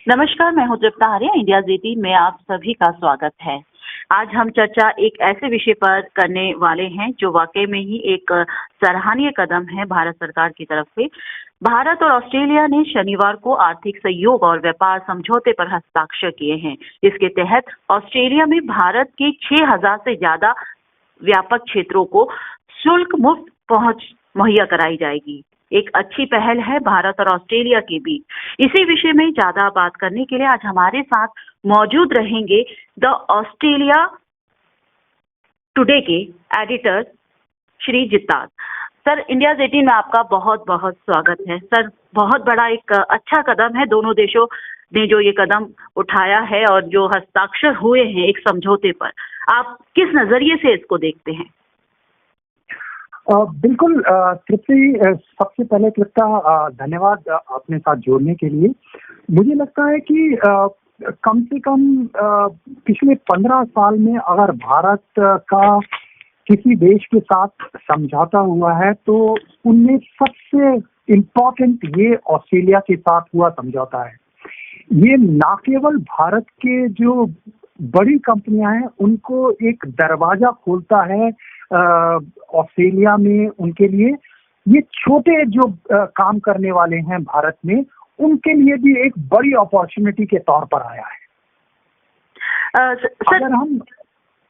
नमस्कार, मैं हूं तृप्ता आर्या। इंडिया 18 में आप सभी का स्वागत है। आज हम चर्चा एक ऐसे विषय पर करने वाले हैं जो वाकई में ही एक सराहनीय कदम है भारत सरकार की तरफ से। भारत और ऑस्ट्रेलिया ने शनिवार को आर्थिक सहयोग और व्यापार समझौते पर हस्ताक्षर किए हैं। इसके तहत ऑस्ट्रेलिया में भारत के 6,000 से ज्यादा व्यापक क्षेत्रों को शुल्क मुक्त पहुंच मुहैया कराई जाएगी। एक अच्छी पहल है भारत और ऑस्ट्रेलिया के बीच। इसी विषय में ज्यादा बात करने के लिए आज हमारे साथ मौजूद रहेंगे द ऑस्ट्रेलिया टुडे के एडिटर श्री जिताज सर। इंडिया 18 में आपका बहुत बहुत स्वागत है सर। बहुत बड़ा एक अच्छा कदम है, दोनों देशों ने जो ये कदम उठाया है और जो हस्ताक्षर हुए हैं एक समझौते पर, आप किस नजरिए से इसको देखते हैं? बिल्कुल तृप्ति, सबसे पहले तृप्ता धन्यवाद अपने साथ जोड़ने के लिए। मुझे लगता है कि कम से कम पिछले 15 साल में अगर भारत का किसी देश के साथ समझौता हुआ है तो उनमें सबसे इम्पोर्टेंट ये ऑस्ट्रेलिया के साथ हुआ समझौता है। ये ना केवल भारत के जो बड़ी कंपनियां हैं उनको एक दरवाजा खोलता है ऑस्ट्रेलिया में उनके लिए, ये छोटे जो काम करने वाले हैं भारत में उनके लिए भी एक बड़ी अपॉर्चुनिटी के तौर पर आया है। अगर हम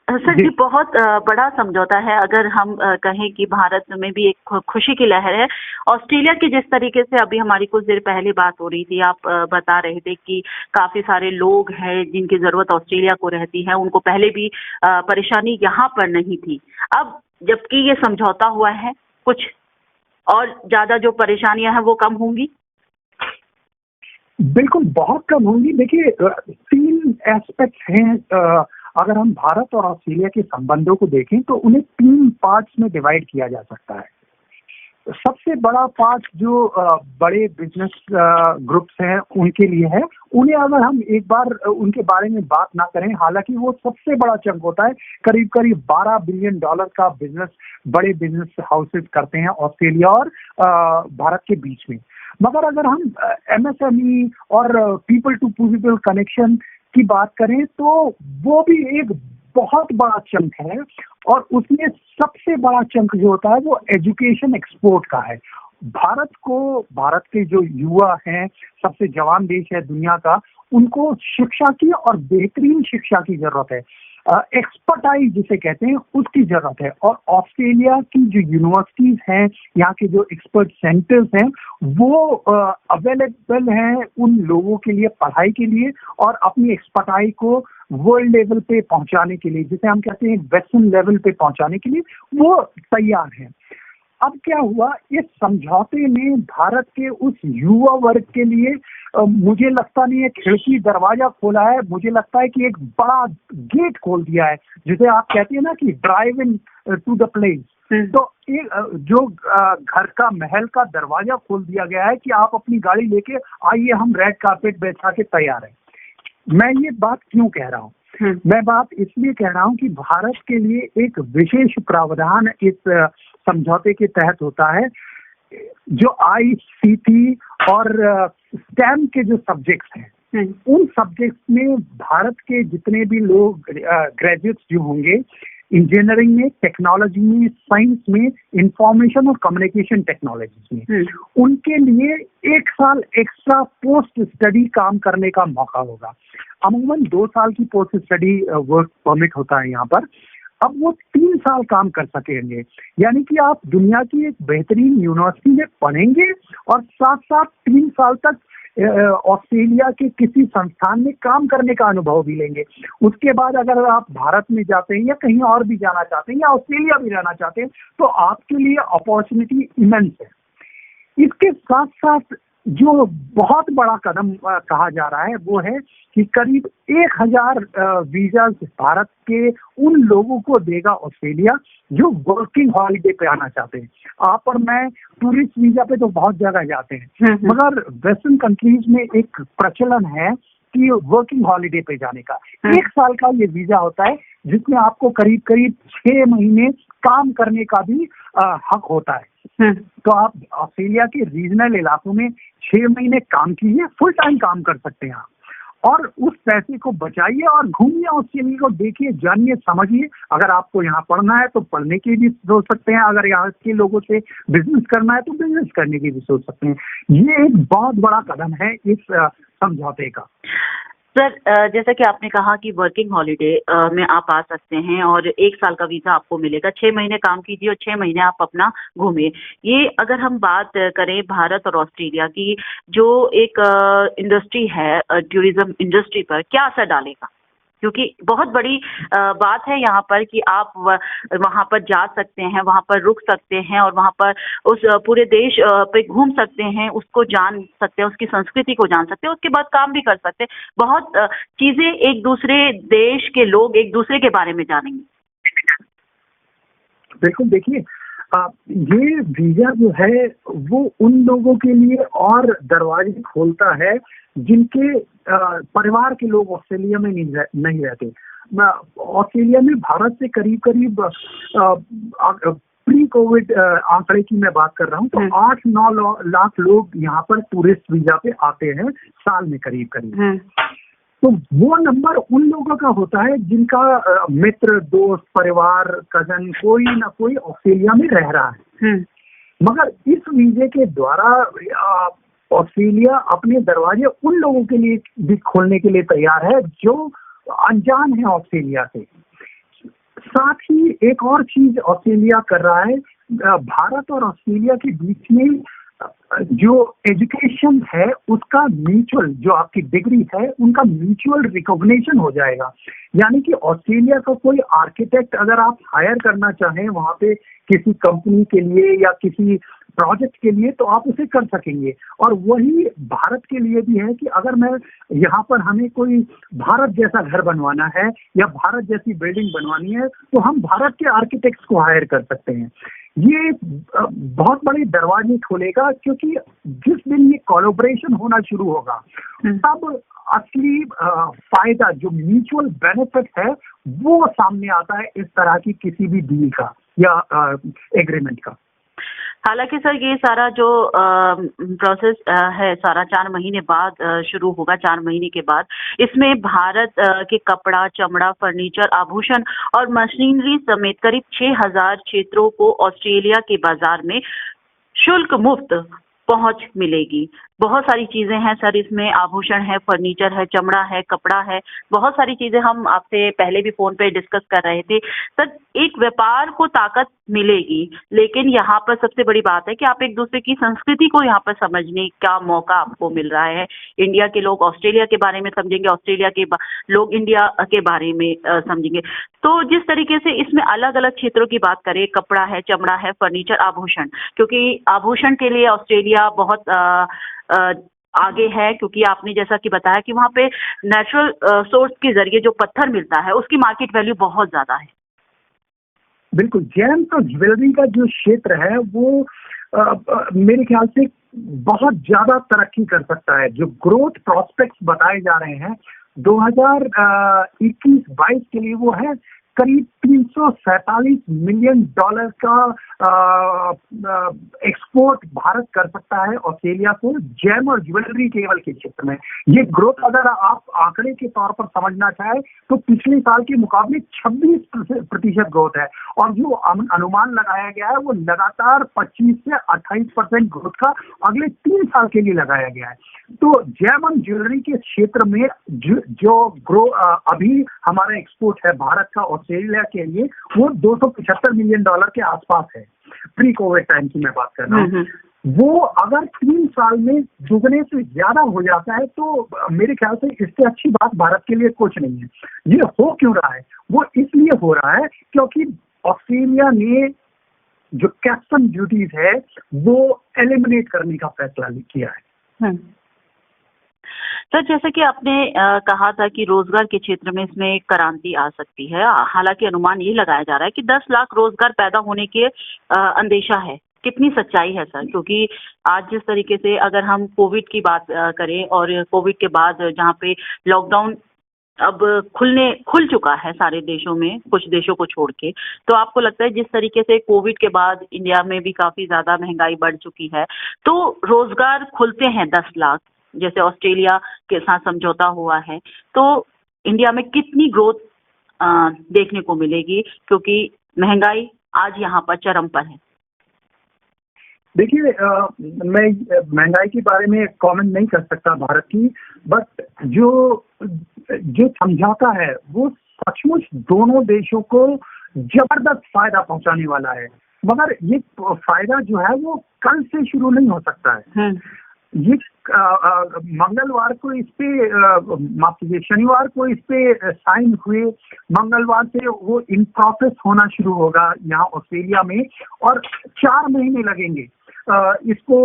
सर, ये बहुत बड़ा समझौता है। अगर हम कहें कि भारत में भी एक खुशी की लहर है। ऑस्ट्रेलिया की जिस तरीके से अभी हमारी कुछ देर पहले बात हो रही थी, आप बता रहे थे कि काफी सारे लोग हैं जिनकी जरूरत ऑस्ट्रेलिया को रहती है, उनको पहले भी परेशानी यहाँ पर नहीं थी। अब जबकि ये समझौता हुआ है, कुछ और ज्यादा जो परेशानियां हैं वो कम होंगी। बिल्कुल, बहुत कम होंगी। देखिए, 3 एस्पेक्ट्स हैं। अगर हम भारत और ऑस्ट्रेलिया के संबंधों को देखें तो उन्हें 3 पार्ट्स में डिवाइड किया जा सकता है। सबसे बड़ा पार्ट जो बड़े बिजनेस ग्रुप्स हैं उनके लिए है। उन्हें अगर हम एक बार उनके बारे में बात ना करें, हालांकि वो सबसे बड़ा चंक होता है, करीब करीब $12 बिलियन का बिजनेस बड़े बिजनेस हाउसेस करते हैं ऑस्ट्रेलिया और भारत के बीच में। मगर अगर हम एमएसएमई और पीपल टू पीपल कनेक्शन की बात करें तो वो भी एक बहुत बड़ा चंक है, और उसमें सबसे बड़ा चंक जो होता है वो एजुकेशन एक्सपोर्ट का है। भारत के जो युवा हैं, सबसे जवान देश है दुनिया का, उनको शिक्षा की और बेहतरीन शिक्षा की जरूरत है। एक्सपर्टाइज जिसे कहते हैं उसकी जरूरत है, और ऑस्ट्रेलिया की जो यूनिवर्सिटीज हैं, यहाँ के जो एक्सपर्ट सेंटर्स हैं, वो अवेलेबल हैं उन लोगों के लिए पढ़ाई के लिए और अपनी एक्सपर्टाइज को वर्ल्ड लेवल पे पहुंचाने के लिए, जिसे हम कहते हैं वेस्टर्न लेवल पे पहुंचाने के लिए वो तैयार हैं। अब क्या हुआ, इस समझौते में भारत के उस युवा वर्ग के लिए मुझे लगता नहीं है खिड़की दरवाजा खोला है, मुझे लगता है कि एक बड़ा गेट खोल दिया है, जिसे आप कहते हैं ना कि drive in to the place. तो जो घर का महल का दरवाजा खोल दिया गया है कि आप अपनी गाड़ी लेके आइए, हम रेड कारपेट बैठा के तैयार हैं। मैं ये बात क्यों कह रहा हूँ? मैं बात इसलिए कह रहा हूँ कि भारत के लिए एक विशेष प्रावधान इस समझौते के तहत होता है। जो ICT और STEM के जो सब्जेक्ट्स हैं, उन सब्जेक्ट्स में भारत के जितने भी लोग ग्रेजुएट्स जो होंगे, इंजीनियरिंग में, टेक्नोलॉजी में, साइंस में, इंफॉर्मेशन और कम्युनिकेशन टेक्नोलॉजी में, उनके लिए 1 साल एक्स्ट्रा पोस्ट स्टडी काम करने का मौका होगा। अमूमन 2 साल की पोस्ट स्टडी वर्क परमिट होता है यहाँ पर। अब वो 3 साल काम कर सकेंगे, यानी कि आप दुनिया की एक बेहतरीन यूनिवर्सिटी में पढ़ेंगे और साथ साथ 3 साल तक ऑस्ट्रेलिया के किसी संस्थान में काम करने का अनुभव भी लेंगे। उसके बाद अगर आप भारत में जाते हैं या कहीं और भी जाना चाहते हैं या ऑस्ट्रेलिया भी रहना चाहते हैं तो आपके लिए अपॉर्चुनिटी इमेंस है। इसके साथ साथ जो बहुत बड़ा कदम कहा जा रहा है वो है कि करीब 1000 वीजा भारत के उन लोगों को देगा ऑस्ट्रेलिया जो वर्किंग हॉलिडे पे आना चाहते हैं। आप और मैं टूरिस्ट वीजा पे तो बहुत जगह जाते हैं, मगर वेस्टर्न कंट्रीज में एक प्रचलन है कि वर्किंग हॉलिडे पे जाने का। 1 साल का ये वीजा होता है जिसमें आपको करीब करीब 6 महीने काम करने का भी हक होता है। तो आप ऑस्ट्रेलिया के रीजनल इलाकों में 6 महीने काम कीजिए, फुल टाइम काम कर सकते हैं आप। और उस पैसे को बचाइए और घूमिए, ऑस्ट्रेलिया को देखिए, जानिए, समझिए। अगर आपको यहाँ पढ़ना है तो पढ़ने की भी सोच सकते हैं, अगर यहाँ के लोगों से बिजनेस करना है तो बिजनेस करने की भी सोच सकते हैं। ये एक बहुत बड़ा कदम है इस समझौते का। सर, जैसा कि आपने कहा कि वर्किंग हॉलिडे में आप आ सकते हैं और 1 साल का वीजा आपको मिलेगा, 6 महीने काम कीजिए और 6 महीने आप अपना घूमिए। ये अगर हम बात करें भारत और ऑस्ट्रेलिया की, जो एक इंडस्ट्री है, टूरिज्म इंडस्ट्री पर क्या असर डालेगा? क्योंकि बहुत बड़ी बात है यहाँ पर कि आप वहाँ पर जा सकते हैं, वहाँ पर रुक सकते हैं और वहाँ पर उस पूरे देश पे घूम सकते हैं, उसको जान सकते हैं, उसकी संस्कृति को जान सकते हैं, उसके बाद काम भी कर सकते हैं। बहुत चीजें, एक दूसरे देश के लोग एक दूसरे के बारे में जानेंगे। बिल्कुल, देखिए, ये वीजा जो है वो उन लोगों के लिए और दरवाजे खोलता है जिनके परिवार के लोग ऑस्ट्रेलिया में नहीं रहते। ऑस्ट्रेलिया में भारत से करीब करीब प्री कोविड आंकड़े की मैं बात कर रहा हूँ, तो 8-9 लाख लोग यहाँ पर टूरिस्ट वीजा पे आते हैं साल में करीब करीब। तो वो नंबर उन लोगों का होता है जिनका मित्र, दोस्त, परिवार, कजन, कोई ना कोई ऑस्ट्रेलिया में रह रहा है। मगर इस वीजे के द्वारा ऑस्ट्रेलिया अपने दरवाजे उन लोगों के लिए भी खोलने के लिए तैयार है जो अनजान है ऑस्ट्रेलिया से। साथ ही एक और चीज ऑस्ट्रेलिया कर रहा है, भारत और ऑस्ट्रेलिया के बीच में जो एजुकेशन है उसका म्यूचुअल, जो आपकी डिग्री है उनका म्यूचुअल रिकॉग्निशन हो जाएगा। यानी कि ऑस्ट्रेलिया का कोई आर्किटेक्ट अगर आप हायर करना चाहें वहां पे किसी कंपनी के लिए या किसी प्रोजेक्ट के लिए, तो आप उसे कर सकेंगे। और वही भारत के लिए भी है कि अगर मैं यहाँ पर हमें कोई भारत जैसा घर बनवाना है या भारत जैसी बिल्डिंग बनवानी है तो हम भारत के आर्किटेक्ट्स को हायर कर सकते हैं। ये बहुत बड़े दरवाजे खोलेगा, क्योंकि जिस दिन ये कोलैबोरेशन होना शुरू होगा तब असली फायदा, जो म्यूचुअल बेनिफिट है, वो सामने आता है इस तरह की किसी भी डील का या एग्रीमेंट का। हालांकि सर, ये सारा जो प्रोसेस है सारा 4 महीने बाद शुरू होगा। 4 महीने के बाद इसमें भारत के कपड़ा, चमड़ा, फर्नीचर, आभूषण और मशीनरी समेत करीब 6000 क्षेत्रों को ऑस्ट्रेलिया के बाजार में शुल्क मुक्त पहुंच मिलेगी। बहुत सारी चीजें हैं सर इसमें, आभूषण है, फर्नीचर है, चमड़ा है, कपड़ा है, बहुत सारी चीजें हम आपसे पहले भी फोन पे डिस्कस कर रहे थे। सर, एक व्यापार को ताकत मिलेगी, लेकिन यहाँ पर सबसे बड़ी बात है कि आप एक दूसरे की संस्कृति को यहाँ पर समझने का मौका आपको मिल रहा है। इंडिया के लोग ऑस्ट्रेलिया के बारे में समझेंगे, ऑस्ट्रेलिया के लोग इंडिया के बारे में समझेंगे। तो जिस तरीके से इसमें अलग अलग क्षेत्रों की बात करें, कपड़ा है, चमड़ा है, फर्नीचर, आभूषण, क्योंकि आभूषण के लिए ऑस्ट्रेलिया बहुत आगे है, क्योंकि आपने जैसा कि बताया कि वहाँ पे नेचुरल सोर्स के जरिए जो पत्थर मिलता है उसकी मार्केट वैल्यू बहुत ज्यादा है। बिल्कुल, जेम्स और ज्वेलरी का जो क्षेत्र है वो मेरे ख्याल से बहुत ज्यादा तरक्की कर सकता है। जो ग्रोथ प्रोस्पेक्ट्स बताए जा रहे हैं 2021-22 के लिए, वो है करीब $347 मिलियन का एक्सपोर्ट भारत कर सकता है ऑस्ट्रेलिया को, जेम और ज्वेलरी केवल के क्षेत्र में। ये ग्रोथ अगर आप आंकड़े के तौर पर समझना चाहे तो पिछले साल के मुकाबले 26% ग्रोथ है, और जो अनुमान लगाया गया है वो लगातार 25 से 28% ग्रोथ का अगले 3 साल के लिए लगाया गया है। तो जेम और ज्वेलरी के क्षेत्र में जो अभी हमारा एक्सपोर्ट है भारत का ऑस्ट्रेलिया के लिए, वो $275 मिलियन के आसपास है। प्री कोविड टाइम की मैं बात कर रहा हूँ। वो अगर 3 साल में दुगने से ज्यादा हो जाता है तो मेरे ख्याल से इससे अच्छी बात भारत के लिए कुछ नहीं है। ये हो क्यों रहा है? वो इसलिए हो रहा है क्योंकि ऑस्ट्रेलिया ने जो कस्टम ड्यूटीज है वो एलिमिनेट करने का फैसला किया है। सर, जैसे कि आपने कहा था कि रोजगार के क्षेत्र में इसमें एक क्रांति आ सकती है। हालांकि अनुमान ये लगाया जा रहा है कि 10 लाख रोजगार पैदा होने के अंदेशा है। कितनी सच्चाई है सर? क्योंकि आज जिस तरीके से अगर हम कोविड की बात करें और कोविड के बाद जहाँ पे लॉकडाउन अब खुल चुका है सारे देशों में, कुछ देशों को छोड़ के, तो आपको लगता है जिस तरीके से कोविड के बाद इंडिया में भी काफी ज्यादा महंगाई बढ़ चुकी है, तो रोजगार खुलते हैं 10 लाख, जैसे ऑस्ट्रेलिया के साथ समझौता हुआ है, तो इंडिया में कितनी ग्रोथ देखने को मिलेगी, क्योंकि महंगाई आज यहाँ पर चरम पर है। देखिए, मैं महंगाई के बारे में कमेंट नहीं कर सकता भारत की, बट जो जो समझौता है वो सचमुच दोनों देशों को जबरदस्त फायदा पहुंचाने वाला है। मगर ये फायदा जो है वो कल से शुरू नहीं हो सकता है। ये मंगलवार को इस पे माफ कीजिए, शनिवार को इस पे साइन हुए, मंगलवार से वो इन प्रोसेस होना शुरू होगा यहाँ ऑस्ट्रेलिया में, और 4 महीने लगेंगे इसको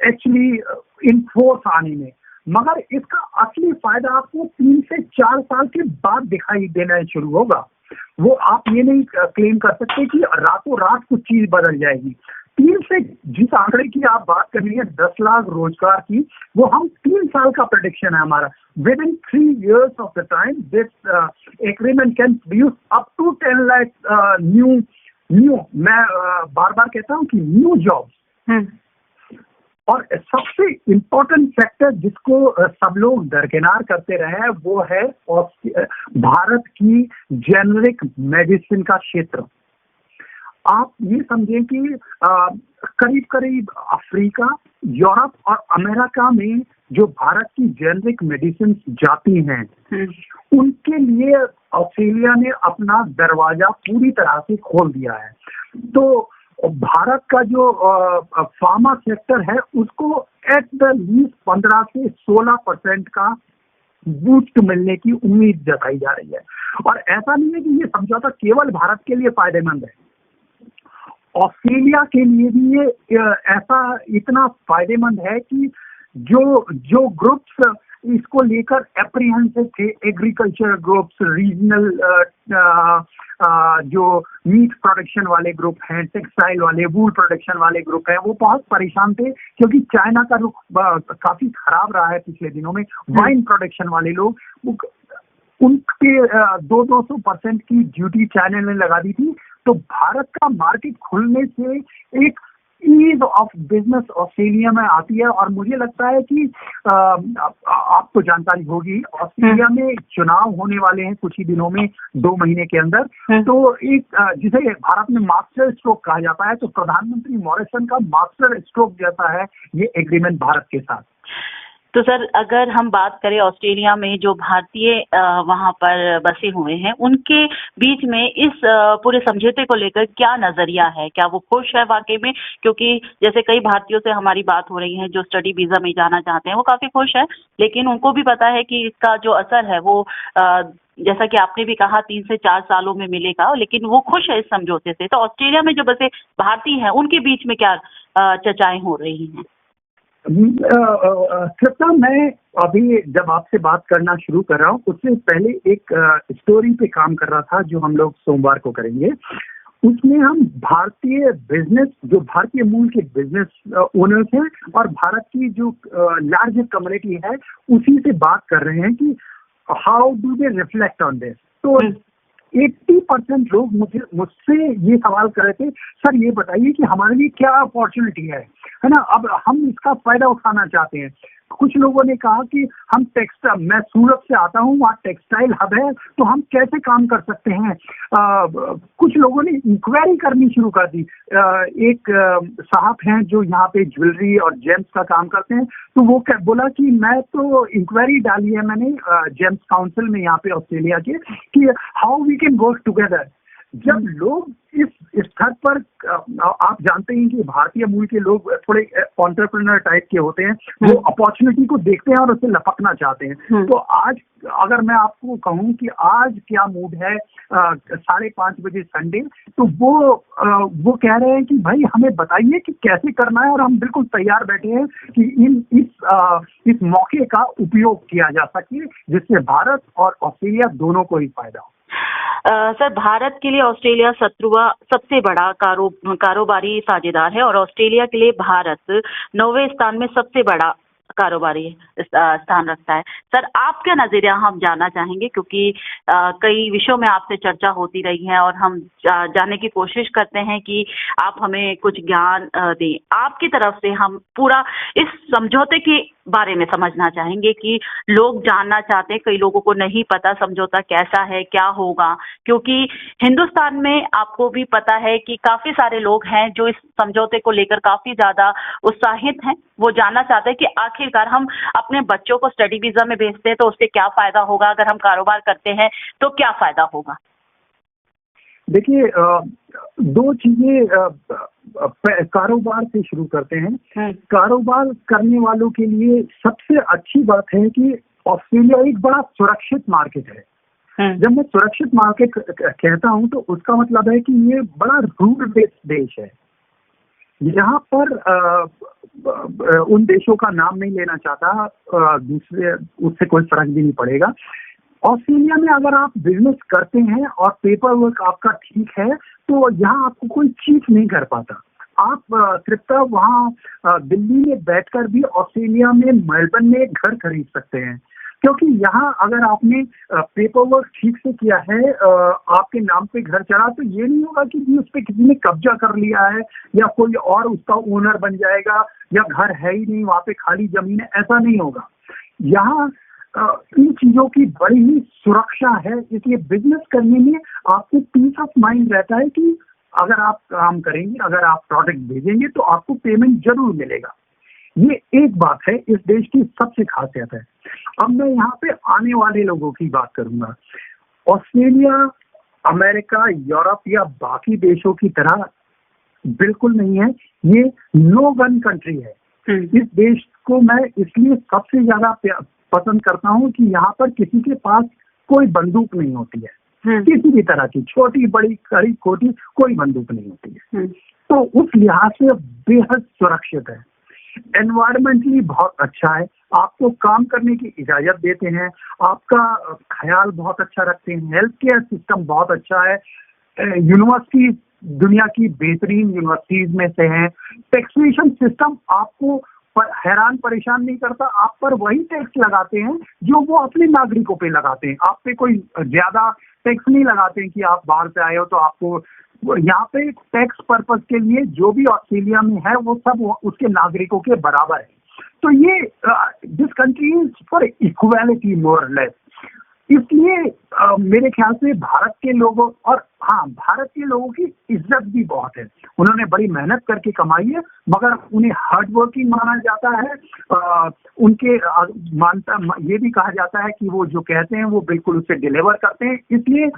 एक्चुअली इन फोर्स आने में। मगर इसका असली फायदा आपको 3 से 4 साल के बाद दिखाई देना शुरू होगा। वो आप ये नहीं क्लेम कर सकते कि रातों रात कुछ चीज बदल जाएगी। 3 से जिस आंकड़े की आप बात कर रही है 10 लाख रोजगार की, वो हम 3 साल का प्रेडिक्शन है हमारा। Within 3 years of the time this agreement can produce up to 10 lakh new मैं बार बार कहता हूँ कि न्यू जॉब्स। और सबसे इम्पोर्टेंट फैक्टर जिसको सब लोग दरकिनार करते रहे हैं वो है भारत की जेनरिक मेडिसिन का क्षेत्र। आप ये समझें कि करीब करीब अफ्रीका, यूरोप और अमेरिका में जो भारत की जेनरिक मेडिसिन जाती हैं, उनके लिए ऑस्ट्रेलिया ने अपना दरवाजा पूरी तरह से खोल दिया है। तो भारत का जो फार्मा सेक्टर है उसको एट द लीस्ट 15 से 16% का बूस्ट मिलने की उम्मीद जताई जा रही है। और ऐसा नहीं है कि ये समझौता केवल भारत के लिए फायदेमंद है, ऑस्ट्रेलिया के लिए भी ये ऐसा इतना फायदेमंद है कि जो ग्रुप्स इसको लेकर एप्रीहेंसिव थे, एग्रीकल्चर ग्रुप्स, रीजनल जो मीट प्रोडक्शन वाले ग्रुप हैं, टेक्सटाइल वाले, वूल प्रोडक्शन वाले ग्रुप हैं, वो बहुत परेशान थे क्योंकि चाइना का रुख काफी खराब रहा है पिछले दिनों में। वाइन प्रोडक्शन वाले लोग, उनके 200% की ड्यूटी चाइना ने लगा दी थी। तो भारत का मार्केट खुलने से एक ईज ऑफ बिजनेस ऑस्ट्रेलिया में आती है। और मुझे लगता है कि आपको जानकारी होगी, ऑस्ट्रेलिया में चुनाव होने वाले हैं कुछ ही दिनों में, 2 महीने के अंदर। तो एक जिसे भारत में मास्टर स्ट्रोक कहा जाता है, तो प्रधानमंत्री मॉरिसन का मास्टर स्ट्रोक जैसा है ये एग्रीमेंट भारत के साथ। तो सर, अगर हम बात करें ऑस्ट्रेलिया में जो भारतीय वहां पर बसे हुए हैं, उनके बीच में इस पूरे समझौते को लेकर क्या नजरिया है? क्या वो खुश है वाकई में? क्योंकि जैसे कई भारतीयों से हमारी बात हो रही है जो स्टडी वीजा में जाना चाहते हैं, वो काफी खुश है, लेकिन उनको भी पता है कि इसका जो असर है वो जैसा कि आपने भी कहा 3 से 4 सालों में मिलेगा, लेकिन वो खुश है इस समझौते से। तो ऑस्ट्रेलिया में जो बसे भारतीय हैं, उनके बीच में क्या चर्चाएं हो रही हैं? कृपया, मैं अभी जब आपसे बात करना शुरू कर रहा हूँ उससे पहले एक स्टोरी पे काम कर रहा था जो हम लोग सोमवार को करेंगे। उसमें हम भारतीय बिजनेस, जो भारतीय मूल के बिजनेस ओनर्स हैं और भारत की जो लार्ज कम्युनिटी है, उसी से बात कर रहे हैं कि how do they reflect on this. तो 80% लोग मुझसे ये सवाल कर रहे थे, सर ये बताइए कि हमारे लिए क्या अपॉर्चुनिटी है ना, अब हम इसका फायदा उठाना चाहते हैं। कुछ लोगों ने कहा कि हम टेक्सटाइल, मैं सूरत से आता हूँ, वहाँ टेक्सटाइल हब है, तो हम कैसे काम कर सकते हैं। कुछ लोगों ने इंक्वायरी करनी शुरू कर दी। एक साहब हैं जो यहाँ पे ज्वेलरी और जेम्स का काम करते हैं, तो वो बोला कि मैं तो इंक्वायरी डाली है मैंने जेम्स काउंसिल में यहाँ पे ऑस्ट्रेलिया के, कि how we can work together. जब लोग इस स्तर पर, आप जानते हैं कि भारतीय मूल के लोग थोड़े एंटरप्रेन्योर टाइप के होते हैं, वो अपॉर्चुनिटी को देखते हैं और उसे लपकना चाहते हैं। तो आज अगर मैं आपको कहूँ कि आज क्या मूड है 5:30 बजे संडे, तो वो कह रहे हैं कि भाई हमें बताइए कि कैसे करना है, और हम बिल्कुल तैयार बैठे हैं कि इस मौके का उपयोग किया जा सके जिससे भारत और ऑस्ट्रेलिया दोनों को ही फायदा हो। सर, भारत के लिए ऑस्ट्रेलिया सबसे बड़ा कारोबारी साझेदार है और ऑस्ट्रेलिया के लिए भारत 9वें स्थान में सबसे बड़ा कारोबारी स्थान रखता है। सर, आपका नजरिया हम जानना चाहेंगे, क्योंकि कई विषयों में आपसे चर्चा होती रही है और हम जानने की कोशिश करते हैं कि आप हमें कुछ ज्ञान दें। आपकी तरफ से हम पूरा इस समझौते के बारे में समझना चाहेंगे कि लोग जानना चाहते हैं, कई लोगों को नहीं पता समझौता कैसा है, क्या होगा, क्योंकि हिंदुस्तान में आपको भी पता है कि काफी सारे लोग हैं जो इस समझौते को लेकर काफी ज्यादा उत्साहित हैं। वो जानना चाहते हैं कि आखिरकार हम अपने बच्चों को स्टडी वीजा में भेजते हैं तो उससे क्या फायदा होगा, अगर हम कारोबार करते हैं तो क्या फायदा होगा। देखिए, दो चीजें कारोबार से शुरू करते हैं। कारोबार करने वालों के लिए सबसे अच्छी बात है कि ऑस्ट्रेलिया एक बड़ा सुरक्षित मार्केट है। जब मैं सुरक्षित मार्केट कहता हूं तो उसका मतलब है कि ये बड़ा रूल बेस्ड देश है। यहाँ पर उन देशों का नाम नहीं लेना चाहता, दूसरे उससे कोई फर्क भी नहीं पड़ेगा। ऑस्ट्रेलिया में अगर आप बिजनेस करते हैं और पेपर वर्क आपका ठीक है तो यहाँ आपको कोई चीट नहीं कर पाता। आप कृपया वहाँ दिल्ली में बैठकर भी ऑस्ट्रेलिया में मेलबर्न में एक घर खरीद सकते हैं, क्योंकि यहाँ अगर आपने पेपर वर्क ठीक से किया है, आपके नाम पे घर चढ़ा, तो ये नहीं होगा कि उस पर किसी ने कब्जा कर लिया है या कोई और उसका ओनर बन जाएगा या घर है ही नहीं, वहाँ पे खाली जमीन है, ऐसा नहीं होगा। यहाँ इन चीजों की बड़ी ही सुरक्षा है, इसलिए बिजनेस करने में आपको पीस ऑफ माइंड रहता है कि अगर आप काम करेंगे, अगर आप प्रोडक्ट भेजेंगे तो आपको पेमेंट जरूर मिलेगा। ये एक बात है, इस देश की सबसे खासियत है। अब मैं यहाँ पे आने वाले लोगों की बात करूंगा। ऑस्ट्रेलिया, अमेरिका, यूरोप या बाकी देशों की तरह बिल्कुल नहीं है, ये नो गन कंट्री है। इस देश को मैं इसलिए सबसे ज्यादा पसंद करता हूँ कि यहाँ पर किसी के पास कोई बंदूक नहीं होती है, किसी भी तरह की, छोटी बड़ी कड़ी छोटी, कोई बंदूक नहीं होती है। तो उस लिहाज से बेहद सुरक्षित है। एनवायरमेंटली बहुत अच्छा है, आपको काम करने की इजाजत देते हैं, आपका ख्याल बहुत अच्छा रखते हैं, हेल्थ केयर सिस्टम बहुत अच्छा है, यूनिवर्सिटी दुनिया की बेहतरीन यूनिवर्सिटीज में से है, टैक्सेशन सिस्टम आपको हैरान परेशान नहीं करता, आप पर वही टैक्स लगाते हैं जो वो अपने नागरिकों पे लगाते हैं। आप पे कोई ज्यादा टैक्स नहीं लगाते हैं कि आप बाहर से आए हो तो आपको यहाँ पे टैक्स पर्पस के लिए जो भी ऑस्ट्रेलिया में है वो सब उसके नागरिकों के बराबर है। तो ये this country is for equality more or less. इसलिए मेरे ख्याल से भारत के लोगों, और हाँ, भारत के लोगों की इज्जत भी बहुत है। उन्होंने बड़ी मेहनत करके कमाई है, मगर उन्हें हार्ड वर्किंग माना जाता है। उनके ये भी कहा जाता है कि वो जो कहते हैं वो बिल्कुल उसे डिलीवर करते हैं। इसलिए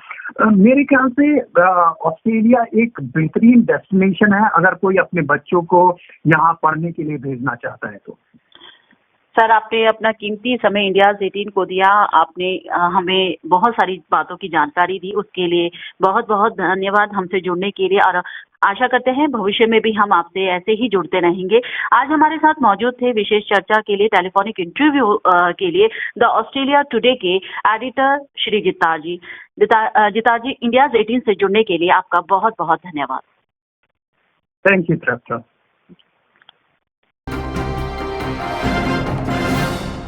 मेरे ख्याल से ऑस्ट्रेलिया एक बेहतरीन डेस्टिनेशन है अगर कोई अपने बच्चों को यहाँ पढ़ने के लिए भेजना चाहता है तो। सर, आपने अपना कीमती समय इंडियाज 18 को दिया, आपने हमें बहुत सारी बातों की जानकारी दी, उसके लिए बहुत बहुत धन्यवाद हमसे जुड़ने के लिए, और आशा करते हैं भविष्य में भी हम आपसे ऐसे ही जुड़ते रहेंगे। आज हमारे साथ मौजूद थे विशेष चर्चा के लिए, टेलीफोनिक इंटरव्यू के लिए द ऑस्ट्रेलिया टुडे के एडिटर श्री जिता जी। इंडियाज 18 से जुड़ने के लिए आपका बहुत बहुत धन्यवाद। Thank you.